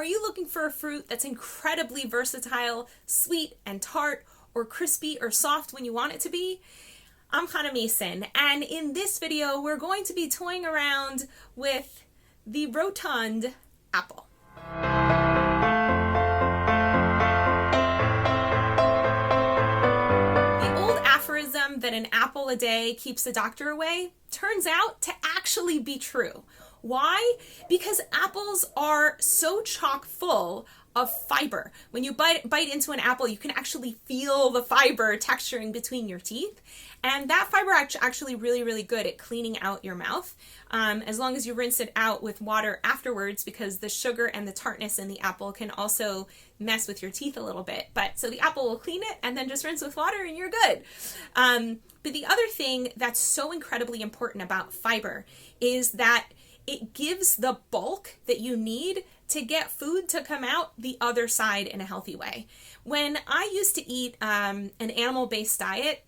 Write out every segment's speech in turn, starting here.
Are you looking for a fruit that's incredibly versatile, sweet and tart, or crispy or soft when you want it to be? I'm Hannah Mason, and in this video we're going to be toying around with the Rotund apple. The old aphorism that an apple a day keeps the doctor away turns out to actually be true. Why? Because apples are so chock full of fiber. When you bite into an apple, you can actually feel the fiber texturing between your teeth. And that fiber actually really good at cleaning out your mouth, as long as you rinse it out with water afterwards, because the sugar and the tartness in the apple can also mess with your teeth a little bit. But so the apple will clean it and then just rinse with water and you're good. But the other thing that's so incredibly important about fiber is that it gives the bulk that you need to get food to come out the other side in a healthy way. When I used to eat an animal-based diet,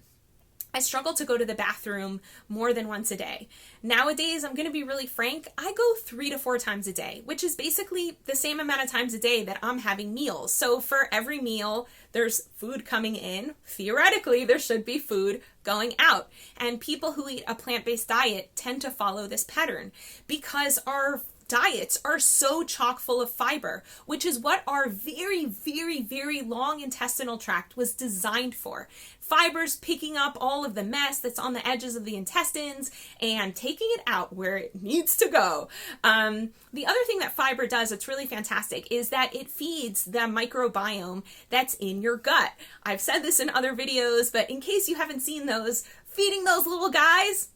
I struggled to go to the bathroom more than once a day. Nowadays, I'm going to be really frank, I go 3 to 4 times a day, which is basically the same amount of times a day that I'm having meals. So for every meal, there's food coming in. Theoretically, there should be food going out. And people who eat a plant-based diet tend to follow this pattern because our diets are so chock full of fiber, which is what our very long intestinal tract was designed for. Fiber's picking up all of the mess that's on the edges of the intestines and taking it out where it needs to go. The other thing that fiber does that's really fantastic is that it feeds the microbiome that's in your gut. I've said this in other videos, but in case you haven't seen those, feeding those little guys,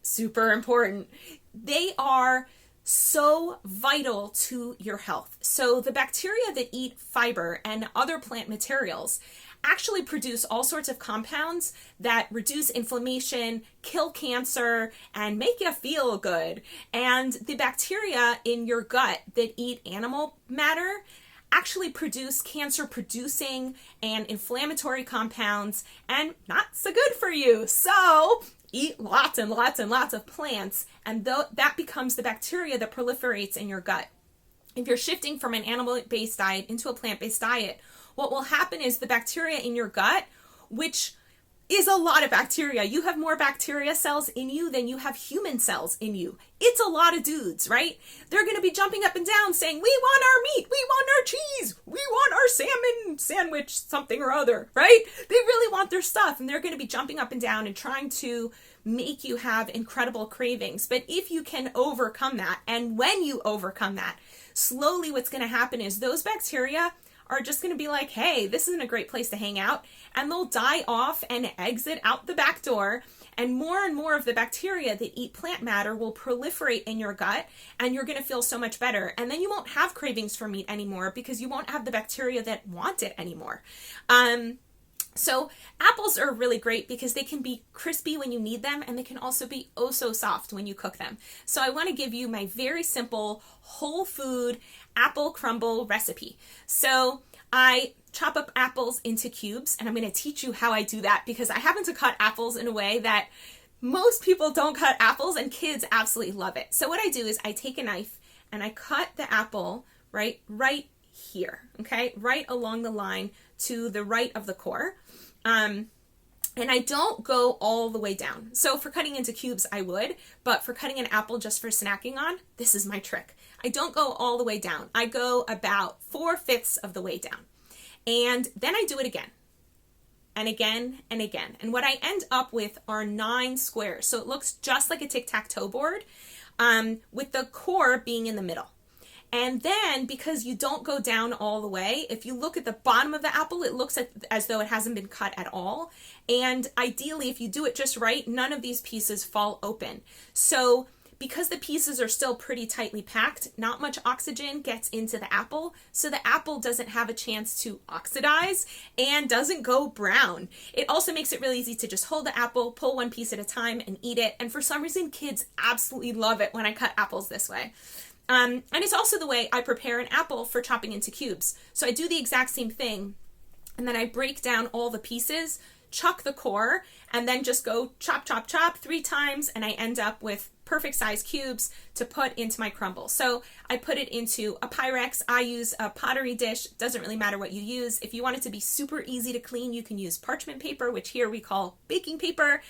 super important. They are so vital to your health. So the bacteria that eat fiber and other plant materials actually produce all sorts of compounds that reduce inflammation, kill cancer, and make you feel good. And the bacteria in your gut that eat animal matter actually produce cancer-producing and inflammatory compounds, and not so good for you. So eat lots and lots of plants, and that becomes the bacteria that proliferates in your gut. If you're shifting from an animal-based diet into a plant-based diet, what will happen is the bacteria in your gut, which is a lot of bacteria. You have more bacteria cells in you than you have human cells in you. It's a lot of dudes, right? They're going to be jumping up and down saying, we want our meat, we want our cheese, we want our salmon sandwich, something or other, right? They really want their stuff, and they're going to be jumping up and down and trying to make you have incredible cravings. But if you can overcome that, and when you overcome that, slowly what's going to happen is those bacteria are just going to be like, hey, this isn't a great place to hang out, and they'll die off and exit out the back door, and more of the bacteria that eat plant matter will proliferate in your gut, and you're going to feel so much better. And then you won't have cravings for meat anymore because you won't have the bacteria that want it anymore. So apples are really great because they can be crispy when you need them, and they can also be oh so soft when you cook them. So I want to give you my very simple whole food apple crumble recipe. So I chop up apples into cubes, and I'm going to teach you how I do that because I happen to cut apples in a way that most people don't cut apples, and kids absolutely love it. So what I do is I take a knife and I cut the apple right here, okay, right along the line to the right of the core. And I don't go all the way down. So for cutting into cubes, I would, but for cutting an apple just for snacking on, this is my trick. I don't go all the way down. I go about 4/5 of the way down. And then I do it again and again and again. And what I end up with are 9 squares. So it looks just like a tic-tac-toe board, with the core being in the middle. And then, because you don't go down all the way, if you look at the bottom of the apple, it looks as though it hasn't been cut at all. And ideally, if you do it just right, none of these pieces fall open. So because the pieces are still pretty tightly packed, not much oxygen gets into the apple, so the apple doesn't have a chance to oxidize and doesn't go brown. It also makes it really easy to just hold the apple, pull one piece at a time, and eat it. And for some reason, kids absolutely love it when I cut apples this way. And it's also the way I prepare an apple for chopping into cubes. So I do the exact same thing, and then I break down all the pieces, chuck the core, and then just go chop, chop, chop 3 times, and I end up with perfect size cubes to put into my crumble. So I put it into a Pyrex. I use a pottery dish. Doesn't really matter what you use. If you want it to be super easy to clean, you can use parchment paper, which here we call baking paper.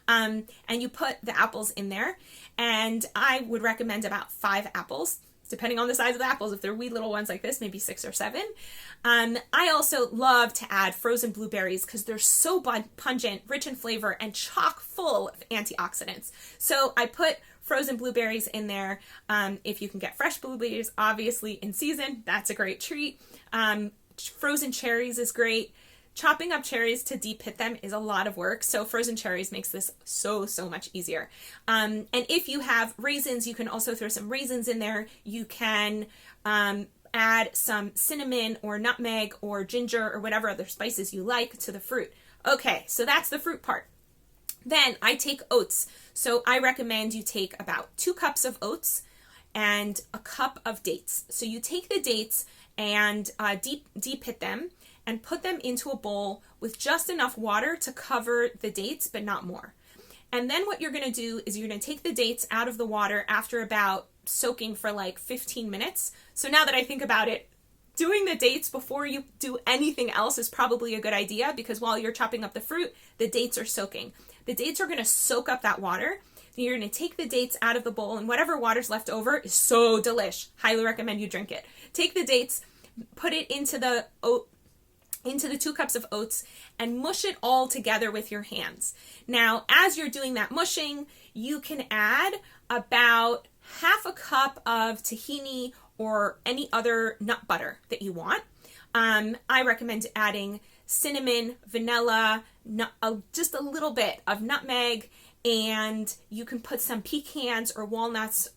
And you put the apples in there. And I would recommend about 5 apples, depending on the size of the apples. If they're wee little ones like this, maybe 6 or 7. I also love to add frozen blueberries because they're so pungent, rich in flavor, and chock full of antioxidants. So I put frozen blueberries in there. If you can get fresh blueberries, obviously in season, that's a great treat. Frozen cherries is great. Chopping up cherries to de-pit them is a lot of work, so frozen cherries makes this so much easier. And if you have raisins, you can also throw some raisins in there. You can add some cinnamon or nutmeg or ginger or whatever other spices you like to the fruit. Okay, so that's the fruit part. Then I take oats. So I recommend you take about 2 cups of oats and a cup of dates. So you take the dates and de-pit them and put them into a bowl with just enough water to cover the dates, but not more. And then what you're going to do is you're going to take the dates out of the water after about soaking for like 15 minutes. So now that I think about it, doing the dates before you do anything else is probably a good idea, because while you're chopping up the fruit, the dates are soaking. The dates are going to soak up that water. Then you're going to take the dates out of the bowl, and whatever water's left over is so delish. Highly recommend you drink it. Take the dates, put it into the 2 cups of oats, and mush it all together with your hands. Now, as you're doing that mushing, you can add about half a cup of tahini or any other nut butter that you want. I recommend adding cinnamon, vanilla, just a little bit of nutmeg, and you can put some pecans or walnuts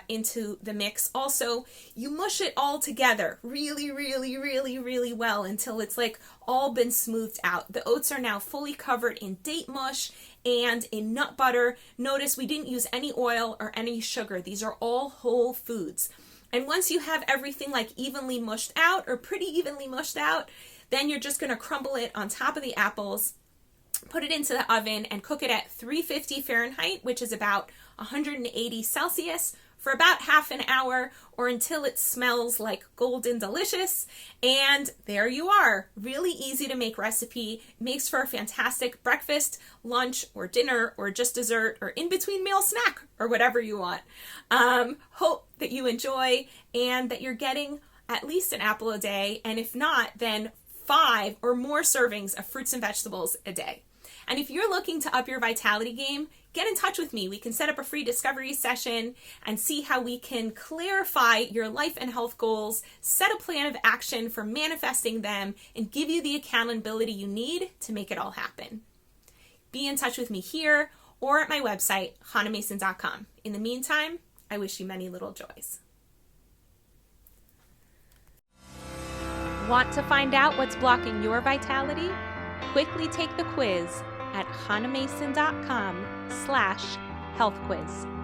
into the mix. Also, you mush it all together really well until it's like all been smoothed out. The oats are now fully covered in date mush and in nut butter. Notice we didn't use any oil or any sugar. These are all whole foods. And once you have everything like evenly mushed out or pretty evenly mushed out, then you're just going to crumble it on top of the apples, put it into the oven, and cook it at 350 Fahrenheit, which is about 180 Celsius, for about half an hour, or until it smells like golden delicious. And there you are. Really easy to make recipe. Makes for a fantastic breakfast, lunch, or dinner, or just dessert, or in-between meal snack, or whatever you want. Hope that you enjoy and that you're getting at least an apple a day, and if not, then 5 or more servings of fruits and vegetables a day. And if you're looking to up your vitality game, get in touch with me. We can set up a free discovery session and see how we can clarify your life and health goals, set a plan of action for manifesting them, and give you the accountability you need to make it all happen. Be in touch with me here or at my website, hannahmason.com. In the meantime, I wish you many little joys. Want to find out what's blocking your vitality? Quickly take the quiz at hannahmason.com/healthquiz.